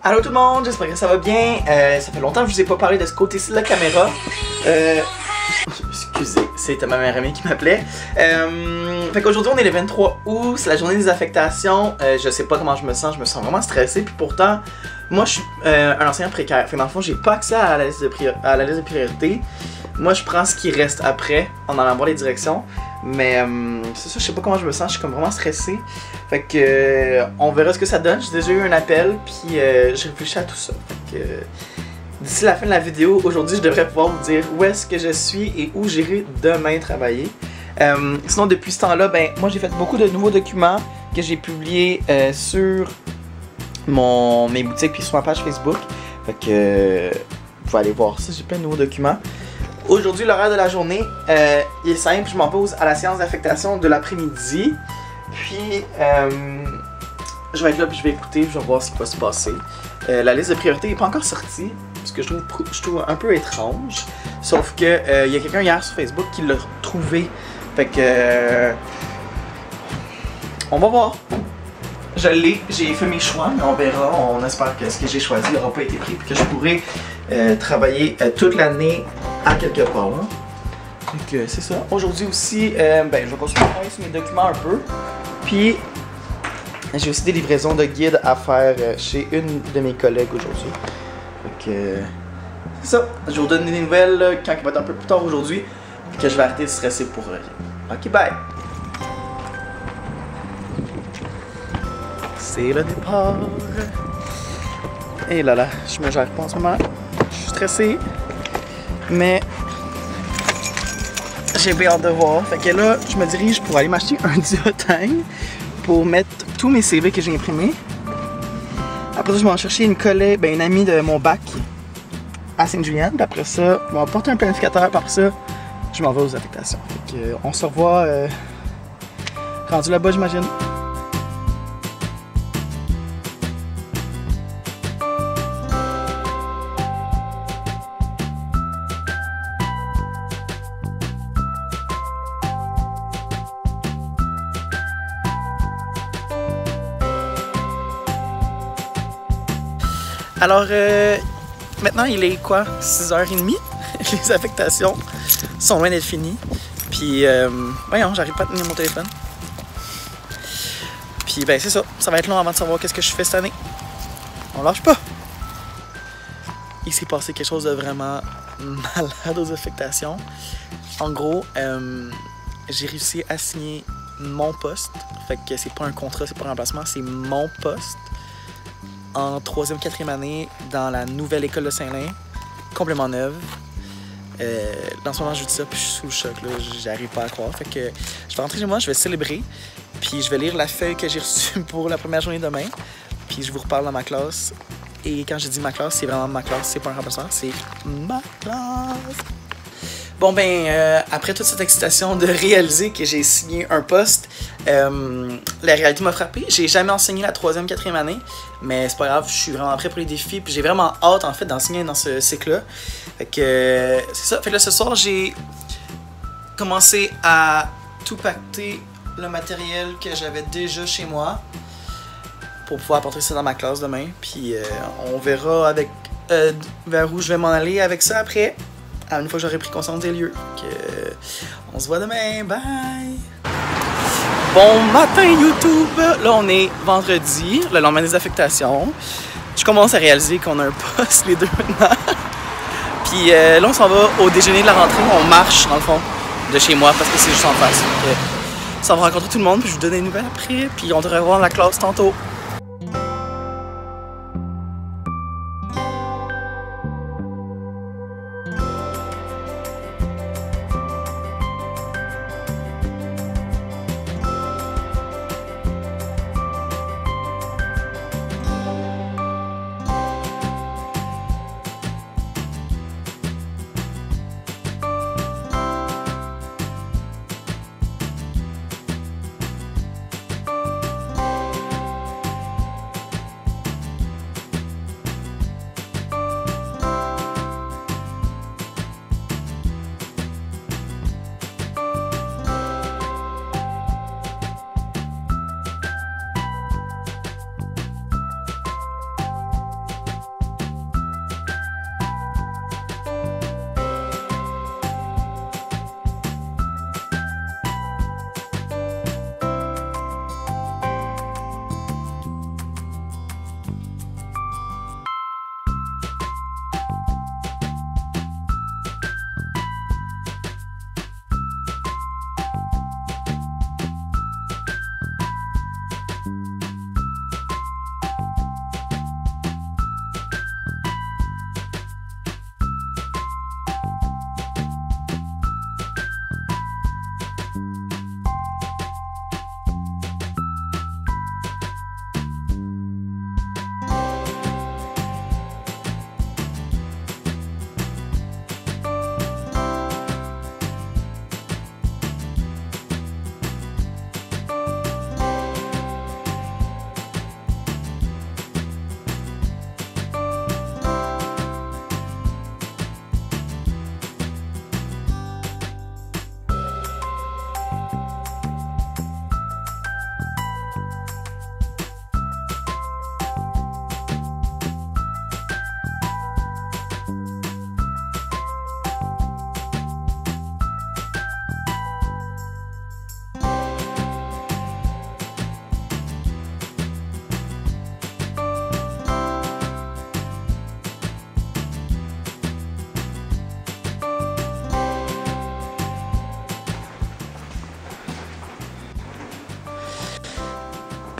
Allô tout le monde, j'espère que ça va bien. Ça fait longtemps que je vous ai pas parlé de ce côté-ci de la caméra. Excusez, c'était ma meilleure amie qui m'appelait. Fait qu'aujourd'hui on est le 23 août, c'est la journée des affectations. Je sais pas comment je me sens vraiment stressé. Puis pourtant, moi je suis un enseignant précaire. Fait que dans le fond, j'ai pas accès à la liste de priorité. Moi je prends ce qui reste après en allant voir les directions. Mais c'est ça, je sais pas comment je me sens, je suis comme vraiment stressé. Fait que on verra ce que ça donne. J'ai déjà eu un appel, puis j'ai réfléchi à tout ça. Fait que d'ici la fin de la vidéo, aujourd'hui je devrais pouvoir vous dire où est-ce que je suis et où j'irai demain travailler. Sinon depuis ce temps-là, ben moi j'ai fait beaucoup de nouveaux documents que j'ai publiés sur mes boutiques puis sur ma page Facebook. Fait que vous pouvez aller voir ça, j'ai plein de nouveaux documents. Aujourd'hui, l'horaire de la journée, il est simple, je m'en pose à la séance d'affectation de l'après-midi. Puis, je vais être là, puis je vais écouter, je vais voir ce qui va se passer. La liste de priorités n'est pas encore sortie, ce que je trouve un peu étrange. Sauf que il y a quelqu'un hier sur Facebook qui l'a trouvé. Fait que, on va voir. Je l'ai, j'ai fait mes choix, mais on verra. On espère que ce que j'ai choisi n'aura pas été pris, puis que je pourrai travailler toute l'année à quelque part. Hein. Donc c'est ça. Aujourd'hui aussi, ben, je vais continuer à travailler sur mes documents un peu. Puis j'ai aussi des livraisons de guides à faire chez une de mes collègues aujourd'hui. Donc c'est ça. Je vous donne des nouvelles là, quand il va être un peu plus tard aujourd'hui. Puis que je vais arrêter de stresser pour rien. Ok, bye! C'est le départ. Et là là, je me gère pas en ce moment. Je suis stressé. Mais j'ai bien hâte de voir. Fait que là, je me dirige pour aller m'acheter un duotime pour mettre tous mes CV que j'ai imprimés. Après ça, je vais en chercher une collègue, ben une amie de mon bac à Sainte-Julienne. Puis après ça, je vais apporter un planificateur. Puis après ça, je m'en vais aux affectations. Fait que, on se revoit rendu là-bas, j'imagine. Alors, maintenant, il est quoi? 6h30? Les affectations sont loin d'être finies. Puis, voyons, j'arrive pas à tenir mon téléphone. Puis, ben, c'est ça. Ça va être long avant de savoir qu'est-ce que je fais cette année. On lâche pas! Il s'est passé quelque chose de vraiment malade aux affectations. En gros, j'ai réussi à signer mon poste. Fait que c'est pas un contrat, c'est pas un remplacement, c'est mon poste. En 3e, 4e année dans la nouvelle école de Saint-Lin, complètement neuve. Dans ce moment, je vous dis ça, puis je suis sous le choc, là, j'arrive pas à croire. Fait que je vais rentrer chez moi, je vais célébrer, puis je vais lire la feuille que j'ai reçue pour la première journée demain, puis je vous reparle dans ma classe. Et quand je dis ma classe, c'est vraiment ma classe, c'est pas un remplaçant, c'est ma classe. Bon ben, après toute cette excitation de réaliser que j'ai signé un poste, la réalité m'a frappé. J'ai jamais enseigné la 3e, 4e année, mais c'est pas grave, je suis vraiment prêt pour les défis. Puis j'ai vraiment hâte en fait d'enseigner dans ce cycle-là. Fait que c'est ça. Fait que là ce soir, j'ai commencé à tout pacter le matériel que j'avais déjà chez moi pour pouvoir apporter ça dans ma classe demain. Puis on verra avec vers où je vais m'en aller avec ça après. Une fois que j'aurai pris conscience des lieux. On se voit demain. Bye! Bon matin YouTube! Là, on est vendredi, le lendemain des affectations. Je commence à réaliser qu'on a un poste les deux maintenant. Puis là, on s'en va au déjeuner de la rentrée. On marche, dans le fond, de chez moi parce que c'est juste en face. Ça va rencontrer tout le monde, puis je vous donne des nouvelles après. Puis on devrait voir la classe tantôt.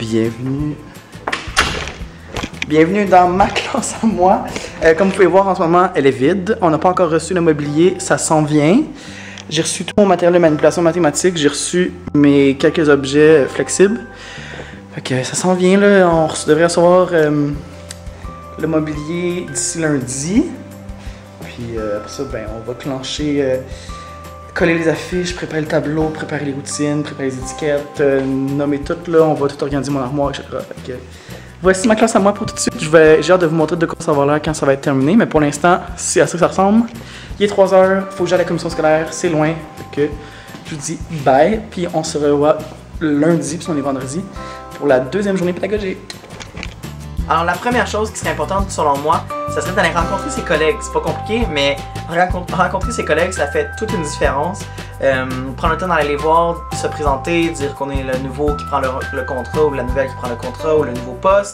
Bienvenue. Bienvenue dans ma classe à moi. Comme vous pouvez voir en ce moment, elle est vide. On n'a pas encore reçu le mobilier, ça s'en vient. J'ai reçu tout mon matériel de manipulation mathématique. J'ai reçu mes quelques objets flexibles. Fait que ça s'en vient là. On devrait recevoir le mobilier d'ici lundi. Puis après ça, ben, on va clencher, coller les affiches, préparer le tableau, préparer les routines, préparer les étiquettes, nommer tout là. On va tout organiser mon armoire, etc. Fait que, voici ma classe à moi pour tout de suite. J'ai hâte de vous montrer de quoi ça va l'air quand ça va être terminé. Mais pour l'instant, c'est à ça que ça ressemble. Il est 3 heures, il faut que j'aille à la commission scolaire, c'est loin. Fait que je vous dis bye. Puis on se revoit lundi, puis on est vendredi, pour la deuxième journée pédagogique. Alors la première chose qui serait importante selon moi, ça serait d'aller rencontrer ses collègues. C'est pas compliqué, mais rencontrer ses collègues, ça fait toute une différence. Prendre le temps d'aller les voir, se présenter, dire qu'on est le nouveau qui prend le contrat ou la nouvelle qui prend le contrat ou le nouveau poste.